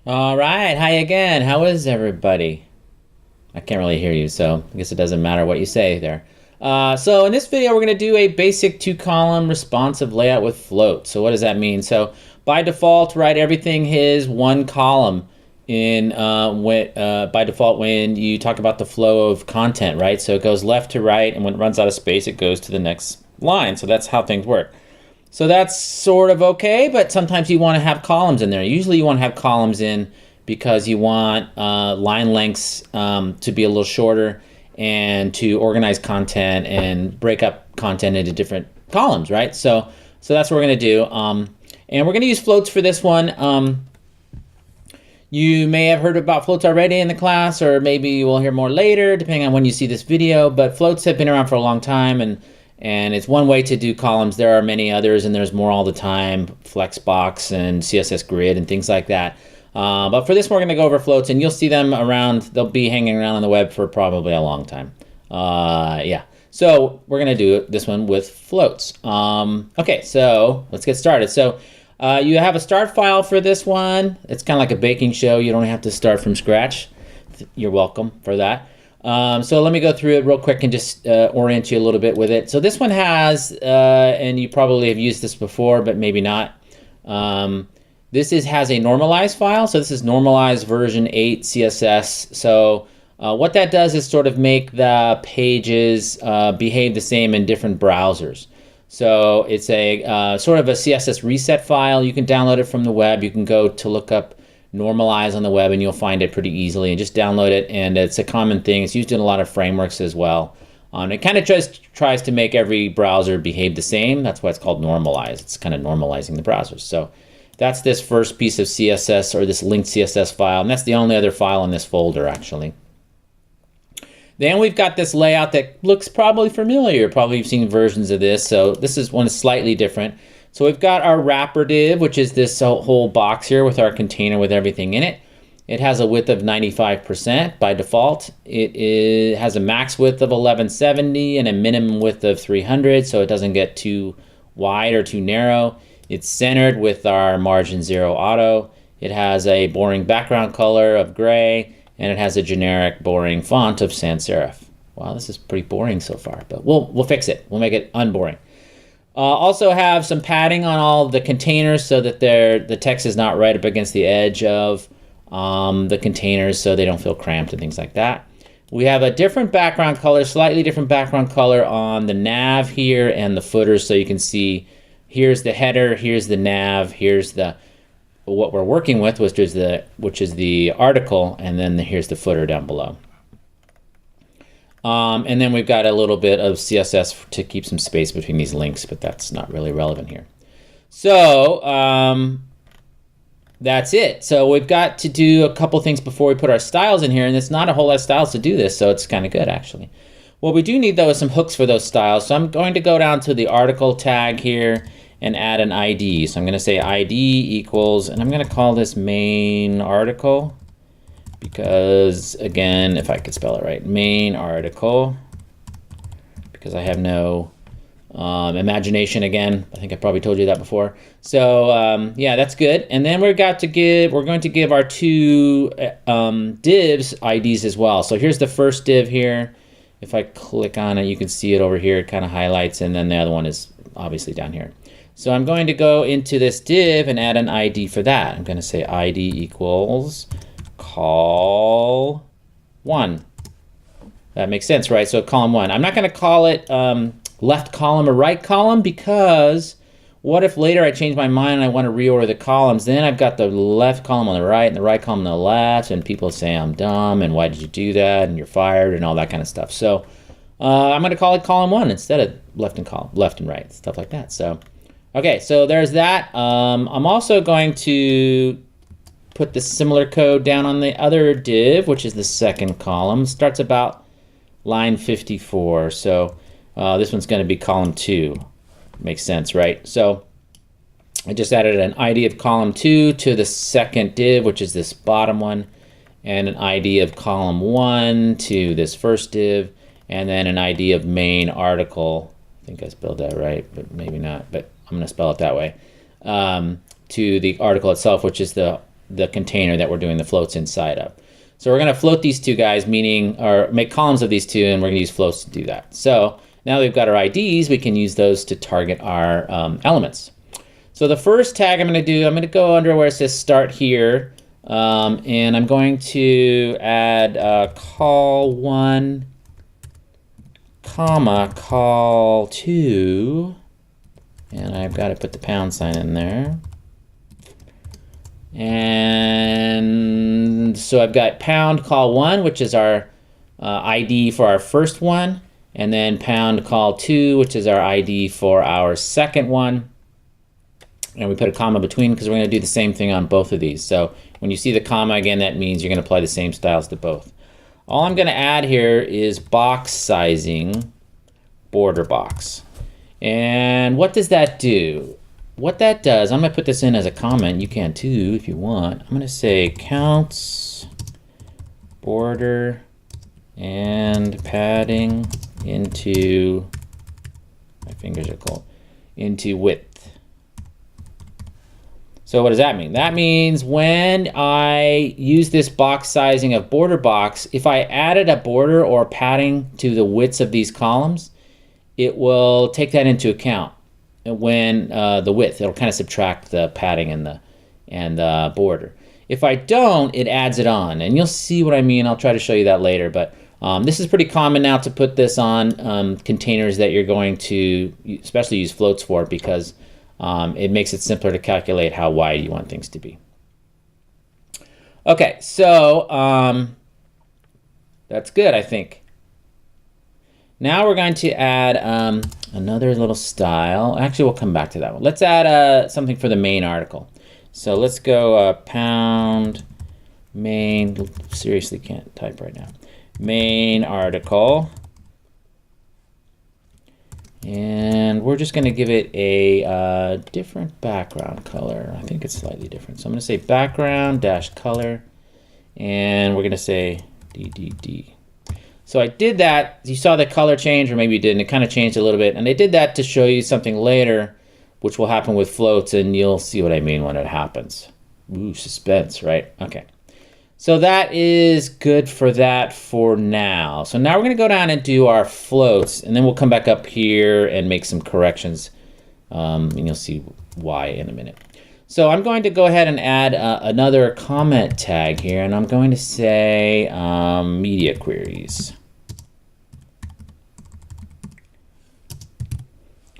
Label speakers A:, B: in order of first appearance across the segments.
A: All right, hi again. How is everybody? I can't really hear you, so I guess it doesn't matter what you say there. So in this video, we're going to do a basic two-column responsive layout with float. So what does that mean? So by default, right, everything is one column by default when you talk about the flow of content, right? So it goes left to right, and when it runs out of space, it goes to the next line. So that's how things work. So that's sort of okay, but sometimes you want to have columns in there. Usually you want to have columns in because you want line lengths to be a little shorter and to organize content and break up content into different columns, right? So that's what we're going to do. And we're going to use floats for this one. You may have heard about floats already in the class, or maybe you will hear more later, depending on when you see this video. But floats have been around for a long time, and it's one way to do columns. There are many others, and there's more all the time, Flexbox and CSS Grid and things like that. But for this, we're going to go over floats, and you'll see them around. They'll be hanging around on the web for probably a long time. Yeah. So we're going to do this one with floats. Okay, so let's get started. So you have a start file for this one. It's kind of like a baking show. You don't have to start from scratch. You're welcome for that. So let me go through it real quick and just orient you a little bit with it. So this one has, and you probably have used this before, but maybe not. Has a normalized file. So this is normalized version 8 CSS. So what that does is sort of make the pages behave the same in different browsers. So it's a sort of a CSS reset file. You can download it from the web. You can go to look up normalize on the web and you'll find it pretty easily, and just download it. And it's a common thing. It's used in a lot of frameworks as well. It kind of just tries to make every browser behave the same. That's why it's called normalize. It's kind of normalizing the browsers. So that's this first piece of CSS, or this linked CSS file, and that's the only other file in this folder actually. Then we've got this layout that looks probably familiar. Probably you've seen versions of this. So this is one slightly different. So we've got our wrapper div, which is this whole box here with our container with everything in it. It has a width of 95% by default. It has a max width of 1170 and a minimum width of 300, so it doesn't get too wide or too narrow. It's centered with our margin 0 auto. It has a boring background color of gray, and it has a generic boring font of sans serif. Wow, this is pretty boring so far, but we'll fix it. We'll make it unboring. Also have some padding on all the containers so that the text is not right up against the edge of the containers, so they don't feel cramped and things like that. We have a different background color, slightly different background color on the nav here and the footer, so you can see here's the header, here's the nav, here's what we're working with, which is the article, and then here's the footer down below. And then we've got a little bit of CSS to keep some space between these links, but that's not really relevant here. So that's it. So we've got to do a couple things before we put our styles in here, and it's not a whole lot of styles to do this, so it's kind of good actually. What we do need though is some hooks for those styles. So I'm going to go down to the article tag here and add an ID. So I'm going to say ID equals, and I'm going to call this main article, because again, if I could spell it right, main article, because I have no imagination again. I think I probably told you that before. So yeah, that's good. And then we're going to give our two divs IDs as well. So here's the first div here. If I click on it, you can see it over here. It kind of highlights, and then the other one is obviously down here. So I'm going to go into this div and add an ID for that. I'm going to say ID equals col1. That makes sense, right? So column1. I'm not going to call it left column or right column, because what if later I change my mind and I want to reorder the columns? Then I've got the left column on the right and the right column on the left, and people say I'm dumb and why did you do that and you're fired and all that kind of stuff. So I'm going to call it column1 instead of left and right, stuff like that. So okay, so there's that. I'm also going to put the similar code down on the other div, which is the second column. Starts about line 54. So this one's going to be column 2. Makes sense, right? So I just added an ID of column 2 to the second div, which is this bottom one, and an ID of column 1 to this first div, and then an ID of main article. I think I spelled that right, but maybe not, but I'm going to spell it that way. To the article itself, which is the the container that we're doing the floats inside of. So we're going to float these two guys, meaning, or make columns of these two, and we're going to use floats to do that. So now we've got our IDs, we can use those to target our elements. So the first tag I'm going to do, I'm going to go under where it says start here, and I'm going to add call1, comma, call2, and I've got to put the pound sign in there. And so I've got pound call1, which is our ID for our first one, and then pound call2, which is our ID for our second one. And we put a comma between because we're going to do the same thing on both of these. So when you see the comma again, that means you're going to apply the same styles to both. All I'm going to add here is box sizing border box. And what does that do? What that does, I'm going to put this in as a comment. You can too if you want. I'm going to say counts border and padding into, my fingers are cold, into width. So what does that mean? That means when I use this box sizing of border box, if I added a border or padding to the widths of these columns, it will take that into account. When the width, it'll kind of subtract the padding and the border. If I don't, it adds it on, and you'll see what I mean. I'll try to show you that later, but this is pretty common now to put this on containers that you're going to especially use floats for, because it makes it simpler to calculate how wide you want things to be. Okay, so that's good, I think. Now we're going to add another little style. Actually, we'll come back to that one. Let's add something for the main article. So let's go pound main, seriously can't type right now. Main article. And we're just going to give it a different background color. I think it's slightly different. So I'm going to say background dash color, and we're going to say DDD. So I did that. You saw the color change, or maybe you didn't. It kind of changed a little bit. And I did that to show you something later, which will happen with floats, and you'll see what I mean when it happens. Ooh, suspense, right? Okay. So that is good for that for now. So now we're going to go down and do our floats, and then we'll come back up here and make some corrections, and you'll see why in a minute. So I'm going to go ahead and add another comment tag here, and I'm going to say media queries.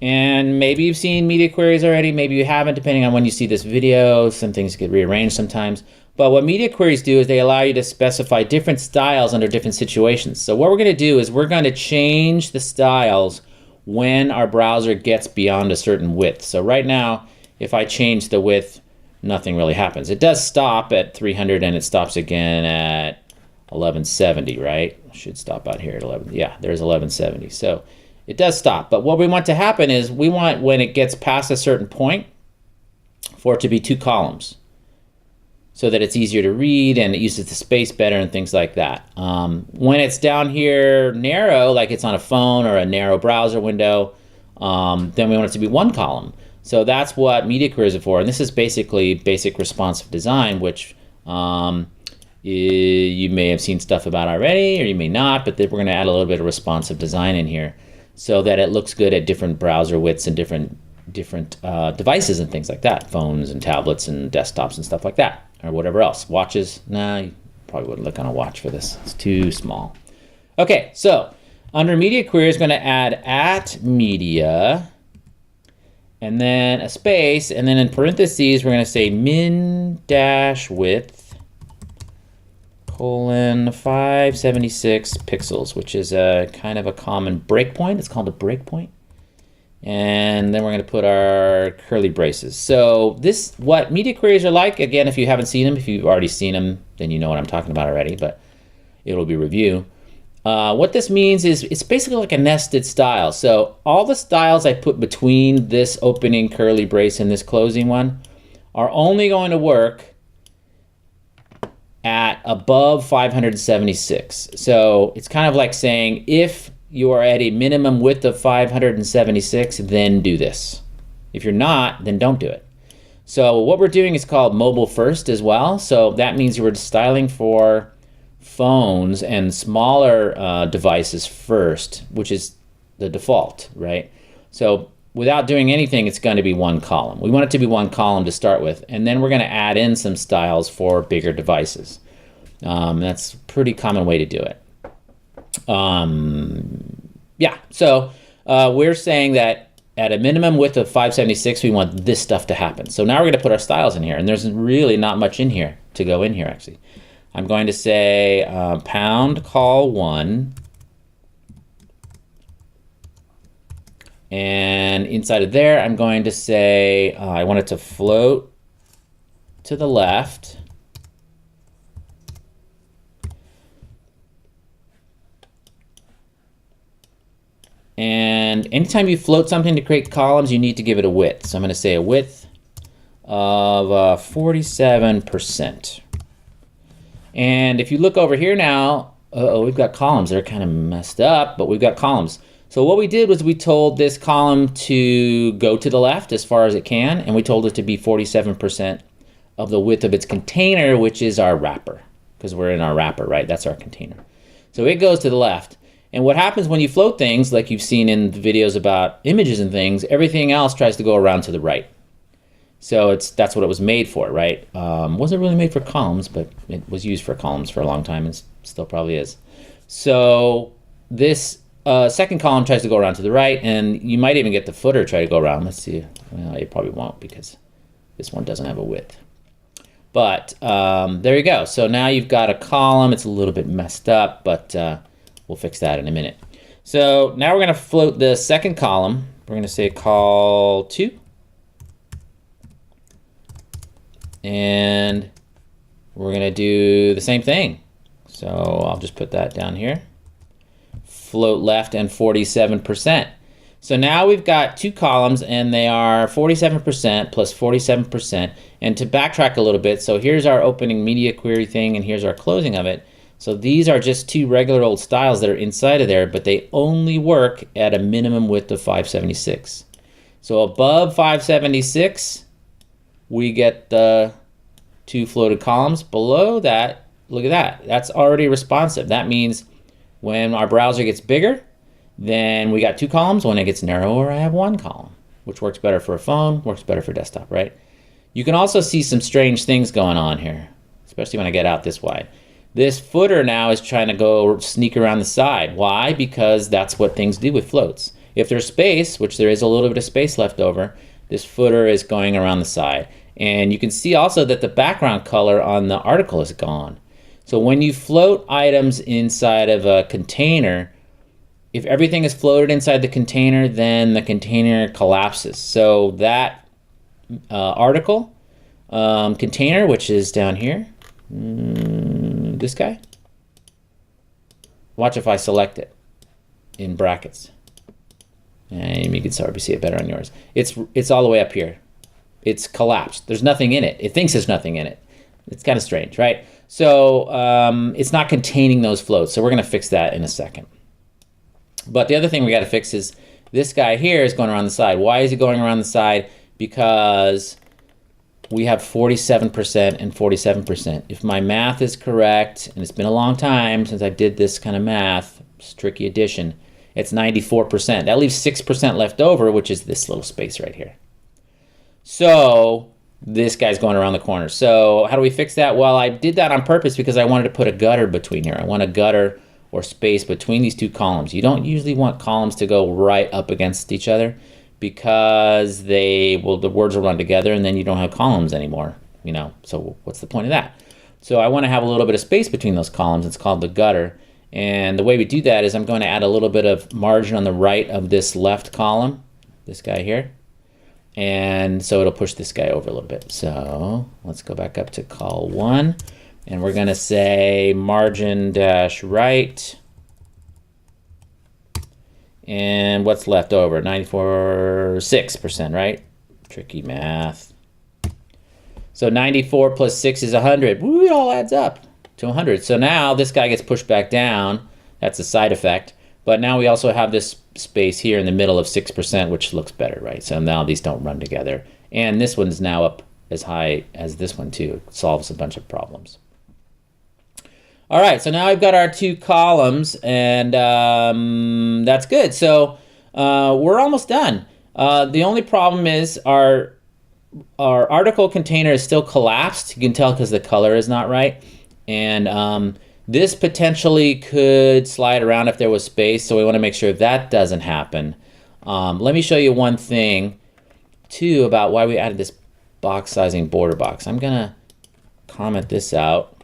A: And maybe you've seen media queries already, maybe you haven't, depending on when you see this video. Some things get rearranged sometimes. But what media queries do is they allow you to specify different styles under different situations. So what we're going to do is we're going to change the styles when our browser gets beyond a certain width. So right now, if I change the width, nothing really happens. It does stop at 300 and it stops again at 1170, right? Should stop out here at 11. Yeah, there's 1170. So it does stop. But what we want to happen is we want, when it gets past a certain point, for it to be 2 columns, so that it's easier to read and it uses the space better and things like that. When it's down here narrow, like it's on a phone or a narrow browser window, then we want it to be 1 column. So that's what media queries are for. And this is basically basic responsive design, which you may have seen stuff about already, or you may not, but then we're going to add a little bit of responsive design in here so that it looks good at different browser widths and different devices and things like that, phones and tablets and desktops and stuff like that, or whatever else. Watches, nah, you probably wouldn't look on a watch for this. It's too small. Okay, so under media queries, going to add @media, and then a space, and then in parentheses, we're going to say min-width, 576 pixels, which is a kind of a common breakpoint. It's called a breakpoint. And then we're going to put our curly braces. So this, what media queries are like, again, if you haven't seen them, if you've already seen them, then you know what I'm talking about already, but it'll be review. What this means is it's basically like a nested style. So all the styles I put between this opening curly brace and this closing one are only going to work at above 576. So it's kind of like saying, if you are at a minimum width of 576, then do this. If you're not, then don't do it. So what we're doing is called mobile first as well. So that means we're styling for phones and smaller devices first, which is the default, right? So without doing anything, it's going to be one column. We want it to be one column to start with, and then we're going to add in some styles for bigger devices. That's a pretty common way to do it. Yeah, so we're saying that at a minimum width of 576, we want this stuff to happen. So now we're going to put our styles in here, and there's really not much in here to go in here, actually. I'm going to say pound call 1. And inside of there, I'm going to say I want it to float to the left. And anytime you float something to create columns, you need to give it a width. So I'm going to say a width of 47%. And if you look over here now, we've got columns. They're kind of messed up, but we've got columns. So what we did was we told this column to go to the left as far as it can, and we told it to be 47% of the width of its container, which is our wrapper, because we're in our wrapper, right? That's our container. So it goes to the left. And what happens when you float things, like you've seen in the videos about images and things, everything else tries to go around to the right. So that's what it was made for, right? Wasn't really made for columns, but it was used for columns for a long time and still probably is. So this second column tries to go around to the right, and you might even get the footer try to go around. Let's see. Well, it probably won't because this one doesn't have a width. But there you go. So now you've got a column. It's a little bit messed up, but we'll fix that in a minute. So now we're going to float the second column. We're going to say call 2. And we're going to do the same thing. So I'll just put that down here. Float left and 47%. So now we've got two columns, and they are 47% plus 47%. And to backtrack a little bit, so here's our opening media query thing, and here's our closing of it. So these are just two regular old styles that are inside of there, but they only work at a minimum width of 576. So above 576, we get the two floated columns. Below that, look at that. That's already responsive. That means when our browser gets bigger, then we got two columns. When it gets narrower, I have one column, which works better for a phone, works better for desktop, right? You can also see some strange things going on here, especially when I get out this wide. This footer now is trying to go sneak around the side. Why? Because that's what things do with floats. If there's space, which there is a little bit of space left over, this footer is going around the side. And you can see also that the background color on the article is gone. So when you float items inside of a container, if everything is floated inside the container, then the container collapses. So that article container, which is down here, this guy, watch if I select it in brackets. And you can start to see it better on yours. It's all the way up here. It's collapsed. There's nothing in it. It thinks there's nothing in it. It's kind of strange, right? So it's not containing those floats. So we're going to fix that in a second. But the other thing we got to fix is this guy here is going around the side. Why is he going around the side? Because we have 47% and 47%. If my math is correct, and it's been a long time since I did this kind of math, it's tricky addition, it's 94%. That leaves 6% left over, which is this little space right here. So this guy's going around the corner. So how do we fix that? Well, I did that on purpose because I wanted to put a gutter between here. I want a gutter or space between these two columns. You don't usually want columns to go right up against each other because the words will run together and then you don't have columns anymore, so what's the point of that? So I want to have a little bit of space between those columns. It's called the gutter. And the way we do that is I'm going to add a little bit of margin on the right of this left column, this guy here. And so it'll push this guy over a little bit. So let's go back up to call 1, and we're going to say margin dash right. And what's left over? 94.6%, right? Tricky math. So 94 plus 6 is 100. Woo, it all adds up to 100. So now this guy gets pushed back down. That's a side effect. But now we also have this space here in the middle of 6%, which looks better, right? So now these don't run together. And this one's now up as high as this one too. It solves a bunch of problems. All right, so now I've got our 2 columns, and that's good. So we're almost done. The only problem is our article container is still collapsed. You can tell because the color is not right. And this potentially could slide around if there was space, so we want to make sure that doesn't happen. Let me show you one thing, too, about why we added this box sizing border box. I'm going to comment this out.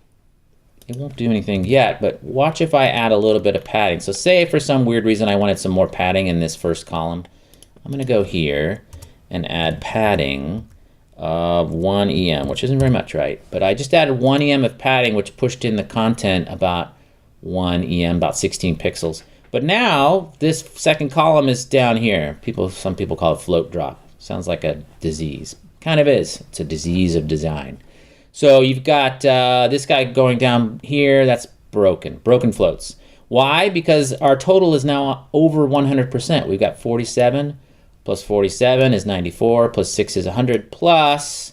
A: It won't do anything yet, but watch if I add a little bit of padding. So say for some weird reason I wanted some more padding in this first column. I'm going to go here and add padding of 1 EM, which isn't very much, right? But I just added 1 EM of padding, which pushed in the content about 1 EM, about 16 pixels. But now this second column is down here. Some people call it float drop. Sounds like a disease. Kind of is. It's a disease of design. So you've got this guy going down here. That's broken floats. Why? Because our total is now over 100%. We've got 47 plus 47 is 94, plus 6 is 100, plus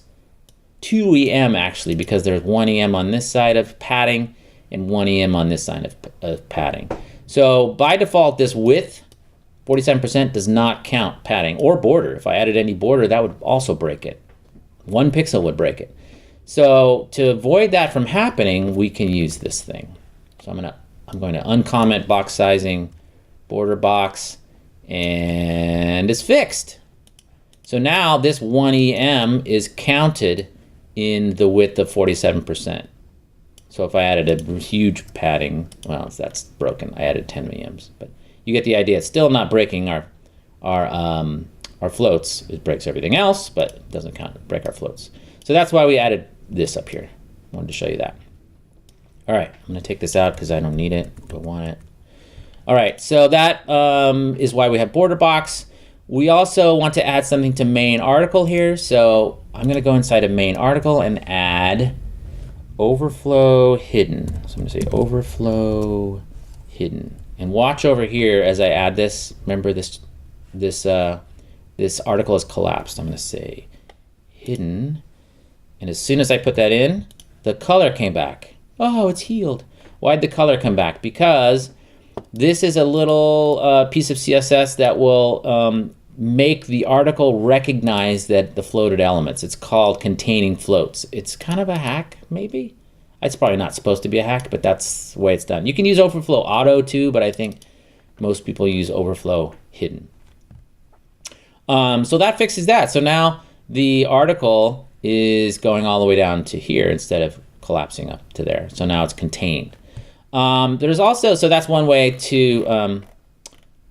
A: 2 EM actually, because there's 1 EM on this side of padding and 1 EM on this side of padding. So by default, this width, 47%, does not count padding or border. If I added any border, that would also break it. 1 pixel would break it. So to avoid that from happening, we can use this thing. So I'm going to uncomment box sizing, border box, and it's fixed. So now this 1 EM is counted in the width of 47%. So if I added a huge padding, well, that's broken. I added 10 EMs, but you get the idea. It's still not breaking our floats. It breaks everything else, but it doesn't break our floats. So that's why we added this up here. Wanted to show you that. All right, I'm going to take this out because I don't need it, but want it. All right, so that is why we have border box. We also want to add something to main article here. So I'm going to go inside of main article and add overflow hidden. So I'm going to say overflow hidden. And watch over here as I add this. Remember this article is collapsed. I'm going to say hidden. And as soon as I put that in, the color came back. Oh, it's healed. Why'd the color come back? Because this is a little piece of CSS that will make the article recognize that the floated elements. It's called containing floats. It's kind of a hack, maybe? It's probably not supposed to be a hack, but that's the way it's done. You can use overflow auto too, but I think most people use overflow hidden. So that fixes that. So now the article is going all the way down to here instead of collapsing up to there. So now it's contained. There's also, so that's one way to,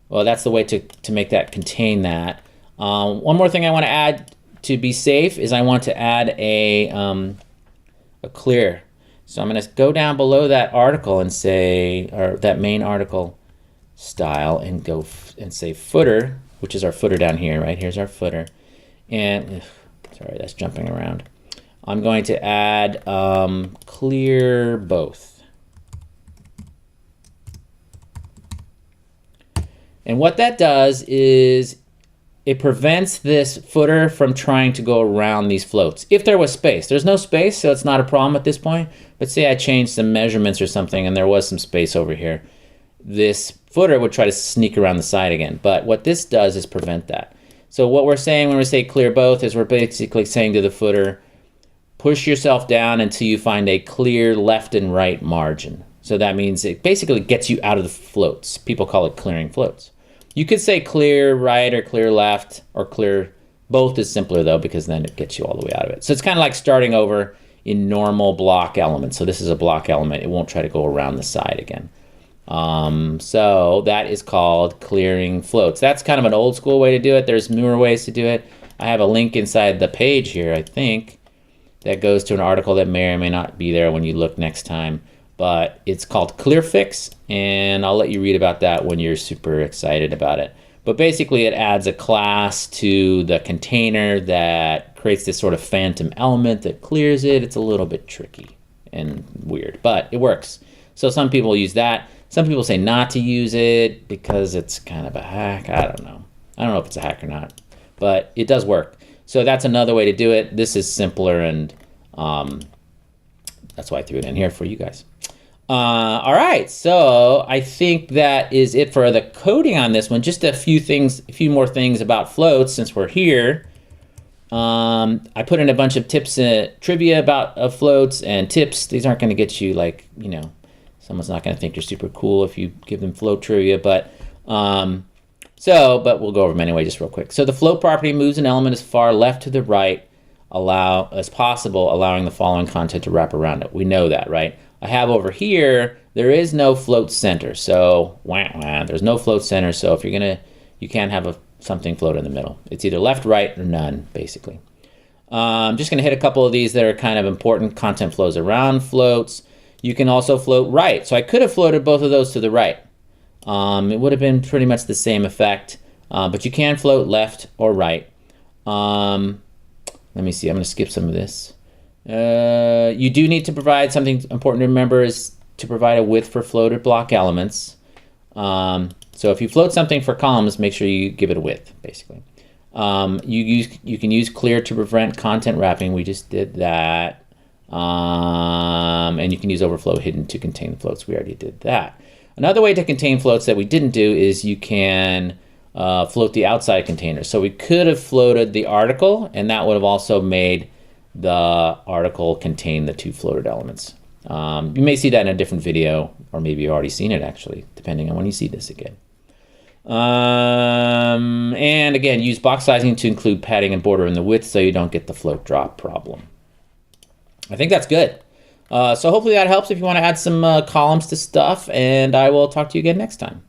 A: well, that's the way to make that contain that. One more thing I want to add to be safe is I want to add a clear. So I'm going to go down below that article and say, or that main article style, and go and say footer, which is our footer down here, right? Here's our footer. And sorry, that's jumping around. I'm going to add clear both. And what that does is it prevents this footer from trying to go around these floats. If there was space, there's no space, so it's not a problem at this point. But say I changed some measurements or something and there was some space over here, this footer would try to sneak around the side again. But what this does is prevent that. So what we're saying when we say clear both is we're basically saying to the footer, push yourself down until you find a clear left and right margin. So that means it basically gets you out of the floats. People call it clearing floats. You could say clear right or clear left or clear both is simpler though, because then it gets you all the way out of it. So it's kind of like starting over in normal block elements. So this is a block element. It won't try to go around the side again. So that is called clearing floats. That's kind of an old school way to do it. There's newer ways to do it. I have a link inside the page here, I think, that goes to an article that may or may not be there when you look next time. But it's called ClearFix, and I'll let you read about that when you're super excited about it. But basically it adds a class to the container that creates this sort of phantom element that clears it. It's a little bit tricky and weird, but it works. So some people use that. Some people say not to use it because it's kind of a hack. I don't know. I don't know if it's a hack or not, but it does work. So that's another way to do it. This is simpler, and that's why I threw it in here for you guys. All right, so I think that is it for the coding on this one. Just a few more things about floats since we're here. I put in a bunch of tips and trivia about floats and tips. These aren't going to get you, like, you know, someone's not going to think you're super cool if you give them float trivia, but we'll go over them anyway just real quick. So the float property moves an element as far left to the right as possible, allowing the following content to wrap around it. We know that, right? I have over here, there is no float center. So there's no float center. So if you can't have something float in the middle. It's either left, right, or none, basically. I'm just gonna hit a couple of these that are kind of important. Content flows around floats. You can also float right. So I could have floated both of those to the right. It would have been pretty much the same effect, but you can float left or right. Let me see, I'm gonna skip some of this. You do need to provide something important to remember is to provide a width for floated block elements. So if you float something for columns, make sure you give it a width, basically. You can use clear to prevent content wrapping. We just did that. And you can use overflow hidden to contain floats. We already did that. Another way to contain floats that we didn't do is you can float the outside container. So we could have floated the article, and that would have also made the article contain the two floated elements. You may see that in a different video, or maybe you've already seen it actually, depending on when you see this again. And again, use box sizing to include padding and border in the width so you don't get the float drop problem. I think that's good. So hopefully that helps if you want to add some columns to stuff, and I will talk to you again next time.